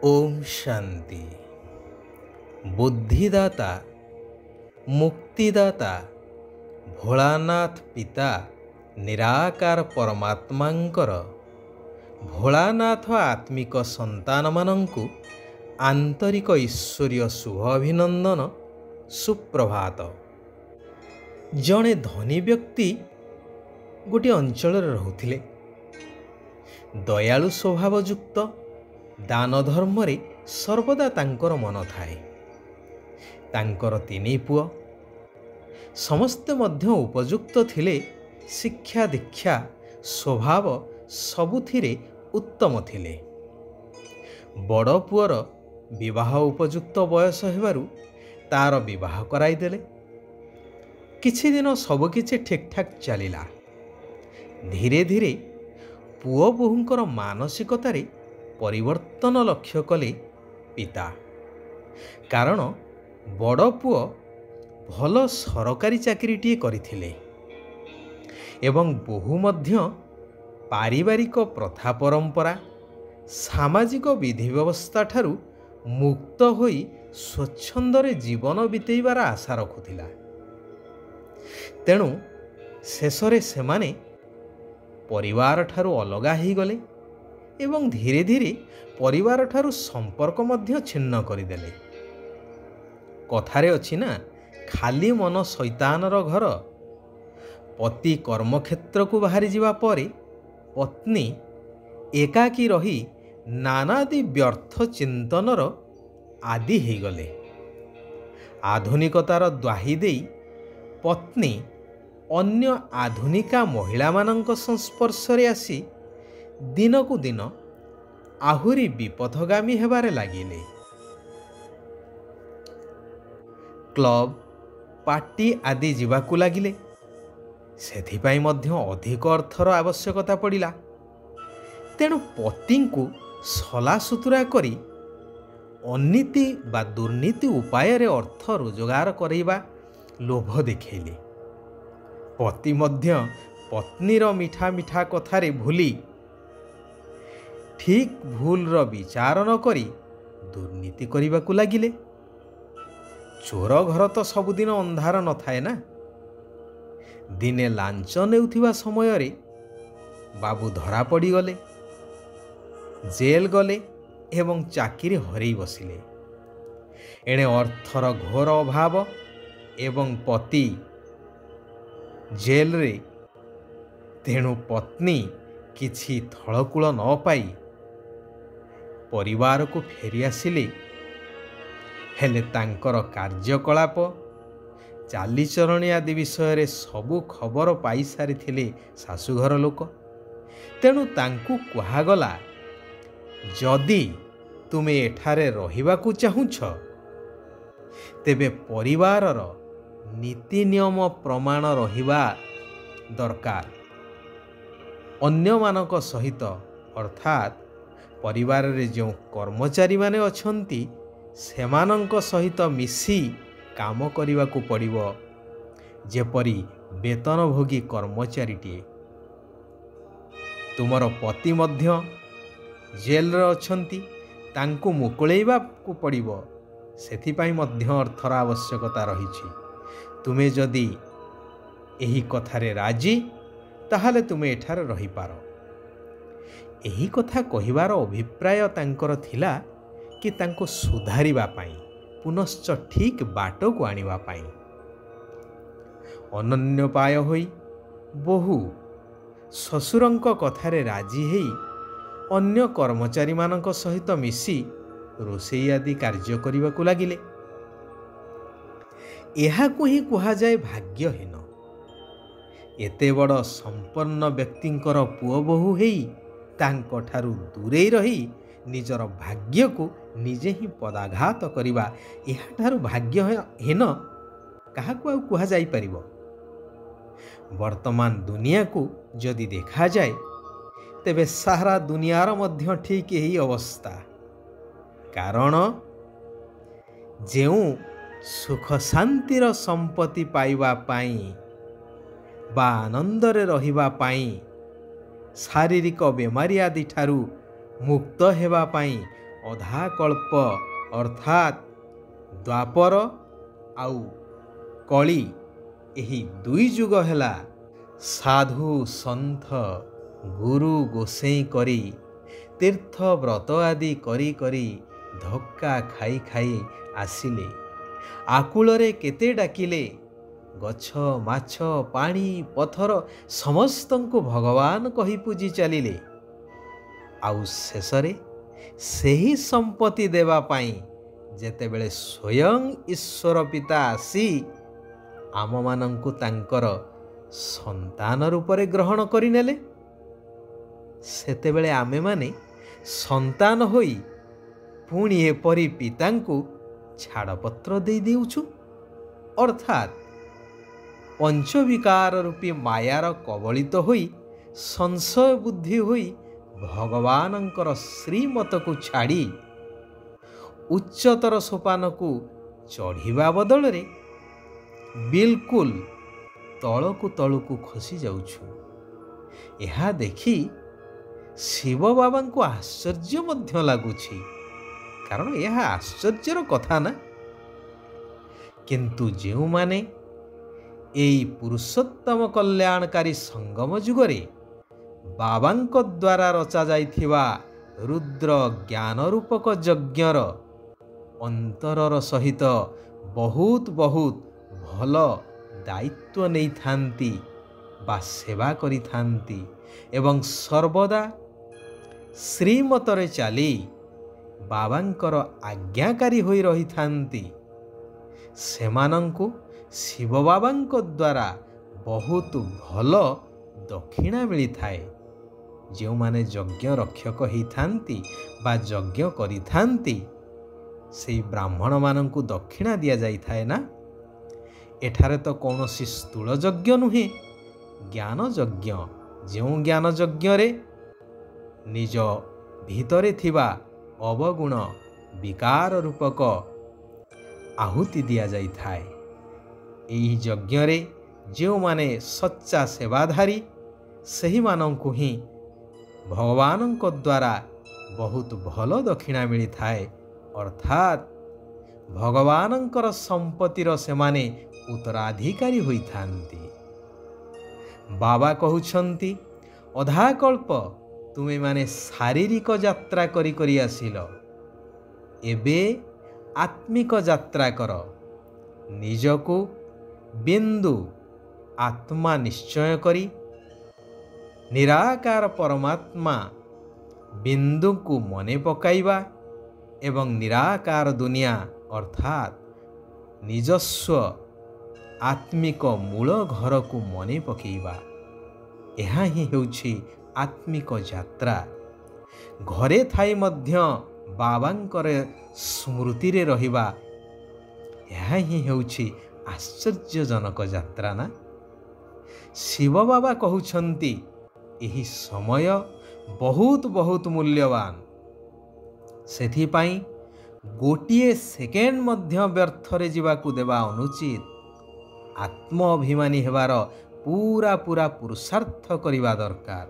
ओम शांति। बुद्धिदाता मुक्तिदाता भोलानाथ पिता निराकार परमात्मांकर भोलानाथ आत्मिक संतान मानंकु आंतरिक ईश्वरीय शुभ अभिनंदन। सुप्रभात। जड़े धनी व्यक्ति गोटे अंचल रहुथिले। दयालु स्वभावयुक्त दान धर्म रे सर्वदा तांकर मन थाए। तांकर तीनी पुओ समस्ते मध्य उपयुक्त थिले। शिक्षा दीक्षा स्वभाव सबुथिरे उत्तम थिले। बड़ पुअर विवाह उपयुक्त बयस हेबारु तार विवाह कराई देले। किछि दिन सबकिछि ठीक ठाक चलिला। धीरे धीरे पुओ बोहूंकर मानसिकतारे परिवर्तन लक्ष्य कले पिता। कारण बड़ पुओ भल सरकारी चाकरीटीए करिथिले एवं बोहू मध्य पारिवारिक प्रथा परंपरा सामाजिक विधि व्यवस्था ठारू मुक्त होई स्वच्छंदरे जीवन बितेइबार आशा रखुथिला। तेणु शेषरे सेमाने परिवार ठारू अलगा ही गले एवं धीरे धीरे परिवार ठारू संपर्क मध्य छिन्न करिदेले। कथारे अछि ना, खाली मन शैतानर घर। पति कर्मक्षेत्र को बाहरी जिबा परे पत्नी एकाकी रही नानादि व्यर्थ चिंतनर आदि हो गले। आधुनिकतार द्वाही देई पत्नी अन्य आधुनिका महिला मानक संस्पर्श रे आसी दिन को दिन आहुरी विपथगामी हेबारे लागिले। क्लब पार्टी आदि जीवाकू लागिले। सेथिपाई मध्य अधिक अर्थर आवश्यकता पड़िला। तेणु पति को सला सुतुरा करी अनीति बा दुर्नीति उपाय रे अर्थ रोजगार करैबा लोभ देखैले। पति मध्य पत्नीर मिठा मिठा कथारे भूली ठीक भूल रो विचार न करी दुर्नीति करने लगिले। चोर घर तो सबुदिन अंधार न थाए ना। दिने लांच नेउथिबा समय रे बाबू धरा पड़ी गले, जेल गले एवं चाकरी हरई बसिले। एणे अर्थर घोर अभाव एवं पति जेल रे। तेणु पत्नी किछि थलकूल न पाई परिवार को फेरी आसिले। हेले तांकर कार्यकलाप चालीचरणी आदि विषय रे सबु खबर पाई सारी थिले शाशुघर लोक। तेणु तांकु कुहागला, जदि तुमे एठारे रहिबाकु चाहुछ तेबे परिवारर नीति नियम प्रमाण रहिबा दरकार। अन्य मानक सहित अर्थात परिवार रे जो कर्मचारी माने अछंती सेमानंक सहित मिसी काम करिवा को पड़िबो। जेपरि वेतनभोगी कर्मचारीटीए। तुमर पति मध्य जेल रे अछंती, तांकु मुकुळेइबा को पड़िबो। सेथिपाई मध्य अर्थर आवश्यकता रहिछि। तुमे जदि एही कथारे राजी ताहाले तुमे एठारे रही पारो। एही कथा कहिबार अभिप्राय तांकर थिला कि तांको सुधारिबा पाई, पुनश्च ठीक बाट को आनिबा पाई। अनन्योपाय होई बहु शशुरंक कथारे राजी हेई अन्य कर्मचारी मानक सहित मिसी रोषेई आदि कार्य करिबाकू लागिले। एहाकू ही कुहा जाए भाग्यहीन। एते बड़ संपन्न व्यक्तिंकर पुओ बहु हेई तांको ठारू दूरे रही निजर भाग्य को निजे ही पदाघात करिबा एहा ठारू भाग्यहीन काहाकू आ कुहा जाई परिबो। वर्तमान दुनिया को जदि देखा जाए तेबे सारा दुनियार मध्य ठीक यही अवस्था। कारण जेउ सुख शांतिर संपत्ति पाइबा पाई बा आनंदरे रहिबा पाई शारीरिक बेमारी आदि ठारू मुक्त हेबा पाई ଅଧା କଳ୍ପ ଅର୍ଥାତ୍ ଦ୍ୱାପର ଆଉ କଳି ଏହି ଦୁଇ ଯୁଗ ହେଲା ସାଧୁ ସନ୍ଥ ଗୁରୁ ଗୋସେଇଁ କରି ତୀର୍ଥ ବ୍ରତ ଆଦି କରି କରି ଧକ୍କା ଖାଇ ଖାଇ ଆସିଲେ। ଆକୁଳରେ କେତେ ଡାକିଲେ, ଗଛ ମାଛ ପାଣି ପଥର ସମସ୍ତଙ୍କୁ ଭଗବାନ କହି ପୂଜି ଚାଲିଲେ। ଆଉ ଶେଷରେ ସେହି ସମ୍ପତ୍ତି ଦେବା ପାଇଁ ଯେତେବେଳେ ସ୍ୱୟଂ ଈଶ୍ୱର ପିତା ଆସି ଆମମାନଙ୍କୁ ତାଙ୍କର ସନ୍ତାନ ରୂପରେ ଗ୍ରହଣ କରିନେଲେ, ସେତେବେଳେ ଆମେମାନେ ସନ୍ତାନ ହୋଇ ପୁଣି ଏପରି ପିତାଙ୍କୁ ଛାଡ଼ପତ୍ର ଦେଇ ଦେଉଛୁ। ଅର୍ଥାତ୍ ପଞ୍ଚବିକାର ରୂପୀ ମାୟାର କବଳିତ ହୋଇ ସଂଶୟ ବୁଦ୍ଧି ହୋଇ ଭଗବାନଙ୍କର ଶ୍ରୀମତକୁ ଛାଡ଼ି ଉଚ୍ଚତର ସୋପାନକୁ ଚଢ଼ିବା ବଦଳରେ ବିଲକୁଲ ତଳକୁ ତଳକୁ ଖସି ଯାଉଛୁ। ଏହା ଦେଖି ଶିବ ବାବାଙ୍କୁ ଆଶ୍ଚର୍ଯ୍ୟ ମଧ୍ୟ ଲାଗୁଛି, କାରଣ ଏହା ଆଶ୍ଚର୍ଯ୍ୟର କଥା ନା। କିନ୍ତୁ ଯେଉଁମାନେ ଏଇ ପୁରୁଷୋତ୍ତମ କଲ୍ୟାଣକାରୀ ସଙ୍ଗମ ଯୁଗରେ ବାବାଙ୍କ ଦ୍ୱାରା ରଚାଯାଇଥିବା ରୁଦ୍ର ଜ୍ଞାନ ରୂପକ ଯଜ୍ଞର ଅନ୍ତରର ସହିତ ବହୁତ ଭଲ ଦାୟିତ୍ୱ ନେଇଥାନ୍ତି ବା ସେବା କରିଥାନ୍ତି ଏବଂ ସର୍ବଦା ଶ୍ରୀମତରେ ଚାଲି ବାବାଙ୍କର ଆଜ୍ଞାକାରୀ ହୋଇ ରହିଥାନ୍ତି, ସେମାନଙ୍କୁ ଶିବ ବାବାଙ୍କ ଦ୍ୱାରା ବହୁତ ଭଲ ଦକ୍ଷିଣା ମିଳିଥାଏ। ଯେଉଁମାନେ ଯଜ୍ଞ ରକ୍ଷକ ହେଇଥାନ୍ତି ବା ଯଜ୍ଞ କରିଥାନ୍ତି, ସେଇ ବ୍ରାହ୍ମଣମାନଙ୍କୁ ଦକ୍ଷିଣା ଦିଆଯାଇଥାଏ ନା। ଏଠାରେ ତ କୌଣସି ସ୍ଥୂଳ ଯଜ୍ଞ ନୁହେଁ, ଜ୍ଞାନ ଯଜ୍ଞ। ଯେଉଁ ଜ୍ଞାନ ଯଜ୍ଞରେ ନିଜ ଭିତରେ ଥିବା ଅବଗୁଣ ବିକାର ରୂପକ ଆହୁତି ଦିଆଯାଇଥାଏ। ଏହି ଯଜ୍ଞରେ ଯେଉଁମାନେ ସଚ୍ଚା ସେବାଧାରୀ, ସେହିମାନଙ୍କୁ ହିଁ ଭଗବାନଙ୍କ ଦ୍ୱାରା ବହୁତ ଭଲ ଦକ୍ଷିଣା ମିଳିଥାଏ। ଅର୍ଥାତ୍ ଭଗବାନଙ୍କର ସମ୍ପତ୍ତିର ସେମାନେ ଉତ୍ତରାଧିକାରୀ ହୋଇଥାନ୍ତି। ବାବା କହୁଛନ୍ତି, ଅଧାକଳ୍ପ ତୁମେମାନେ ଶାରୀରିକ ଯାତ୍ରା କରି କରି ଆସିଲ, ଏବେ ଆତ୍ମିକ ଯାତ୍ରା କର। ନିଜକୁ ବିନ୍ଦୁ ଆତ୍ମା ନିଶ୍ଚୟ କରି ନିରାକାର ପରମାତ୍ମା ବିନ୍ଦୁକୁ ମନେ ପକାଇବା ଏବଂ ନିରାକାର ଦୁନିଆ ଅର୍ଥାତ୍ ନିଜସ୍ୱ ଆତ୍ମିକ ମୂଳ ଘରକୁ ମନେ ପକାଇବା, ଏହା ହିଁ ହେଉଛି ଆତ୍ମିକ ଯାତ୍ରା। ଘରେ ଥାଇ ମଧ୍ୟ ବାବାଙ୍କର ସ୍ମୃତିରେ ରହିବା, ଏହା ହିଁ ହେଉଛି ଆଶ୍ଚର୍ଯ୍ୟଜନକ ଯାତ୍ରା ନା। ଶିବ ବାବା କହୁଛନ୍ତି, ଏହି ସମୟ ବହୁତ ମୂଲ୍ୟବାନ, ସେଥିପାଇଁ ଗୋଟିଏ ସେକେଣ୍ଡ ମଧ୍ୟ ବ୍ୟର୍ଥରେ ଯିବାକୁ ଦେବା ଅନୁଚିତ। ଆତ୍ମ ଅଭିମାନୀ ହେବାର ପୁରା ପୁରୁଷାର୍ଥ କରିବା ଦରକାର।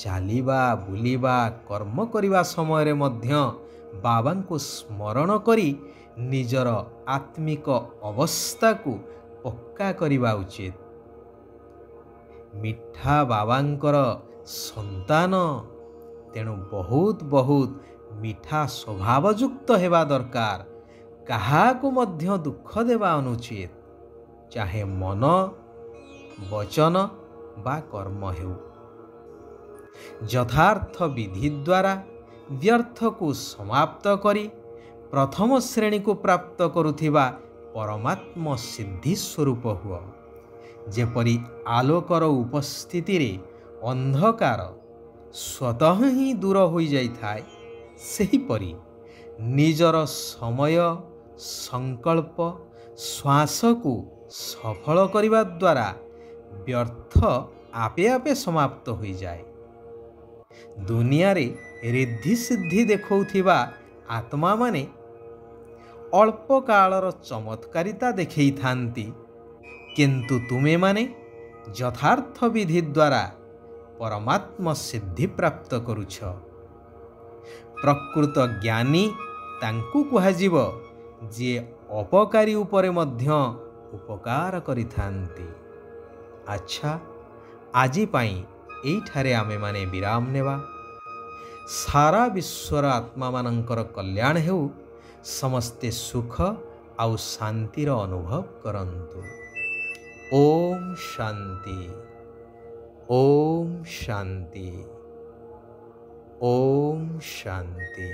ଚାଲିବା ବୁଲିବା କର୍ମ କରିବା ସମୟରେ ମଧ୍ୟ ବାବାଙ୍କୁ ସ୍ମରଣ କରି ନିଜର ଆତ୍ମିକ ଅବସ୍ଥାକୁ ପକ୍କା କରିବା ଉଚିତ। ମିଠା ବାବାଙ୍କର ସନ୍ତାନ, ତେଣୁ ବହୁତ ମିଠା ସ୍ୱଭାବଯୁକ୍ତ ହେବା ଦରକାର। କାହାକୁ ମଧ୍ୟ ଦୁଃଖ ଦେବା ଅନୁଚିତ, ଚାହେ ମନ ବଚନ ବା କର୍ମ ହେଉ। ଯଥାର୍ଥ ବିଧି ଦ୍ୱାରା ବ୍ୟର୍ଥକୁ ସମାପ୍ତ କରି ପ୍ରଥମ ଶ୍ରେଣୀକୁ ପ୍ରାପ୍ତ କରୁଥିବା ପରମାତ୍ମ ସିଦ୍ଧି ସ୍ୱରୂପ ହୁଅ। ଯେପରି ଆଲୋକର ଉପସ୍ଥିତିରେ ଅନ୍ଧକାର ସ୍ୱତଃ ହିଁ ଦୂର ହୋଇଯାଇଥାଏ, ସେହିପରି ନିଜର ସମୟ ସଂକଳ୍ପ ଶ୍ୱାସକୁ ସଫଳ କରିବା ଦ୍ୱାରା ବ୍ୟର୍ଥ ଆପେ ଆପେ ସମାପ୍ତ ହୋଇଯାଏ। ଦୁନିଆରେ ରିଦ୍ଧି ସିଦ୍ଧି ଦେଖାଉଥିବା ଆତ୍ମାମାନେ ଅଳ୍ପ କାଳର ଚମତ୍କାରିତା ଦେଖେଇଥାନ୍ତି, କିନ୍ତୁ ତୁମେମାନେ ଯଥାର୍ଥ ବିଧି ଦ୍ୱାରା ପରମାତ୍ମ ସିଦ୍ଧି ପ୍ରାପ୍ତ କରୁଛ। ପ୍ରକୃତ ଜ୍ଞାନୀ ତାଙ୍କୁ କୁହାଯିବ ଯିଏ ଅପକାରୀ ଉପରେ ମଧ୍ୟ ଉପକାର କରିଥାନ୍ତି। ଆଚ୍ଛା, ଆଜି ପାଇଁ ଏଇଠାରେ ଆମେମାନେ ବିରାମ ନେବା। ସାରା ବିଶ୍ୱର ଆତ୍ମାମାନଙ୍କର କଲ୍ୟାଣ ହେଉ। ସମସ୍ତେ ସୁଖ ଆଉ ଶାନ୍ତିର ଅନୁଭବ କରନ୍ତୁ। ଓମ୍ ଶାନ୍ତି, ଓମ୍ ଶାନ୍ତି, ଓମ୍ ଶାନ୍ତି।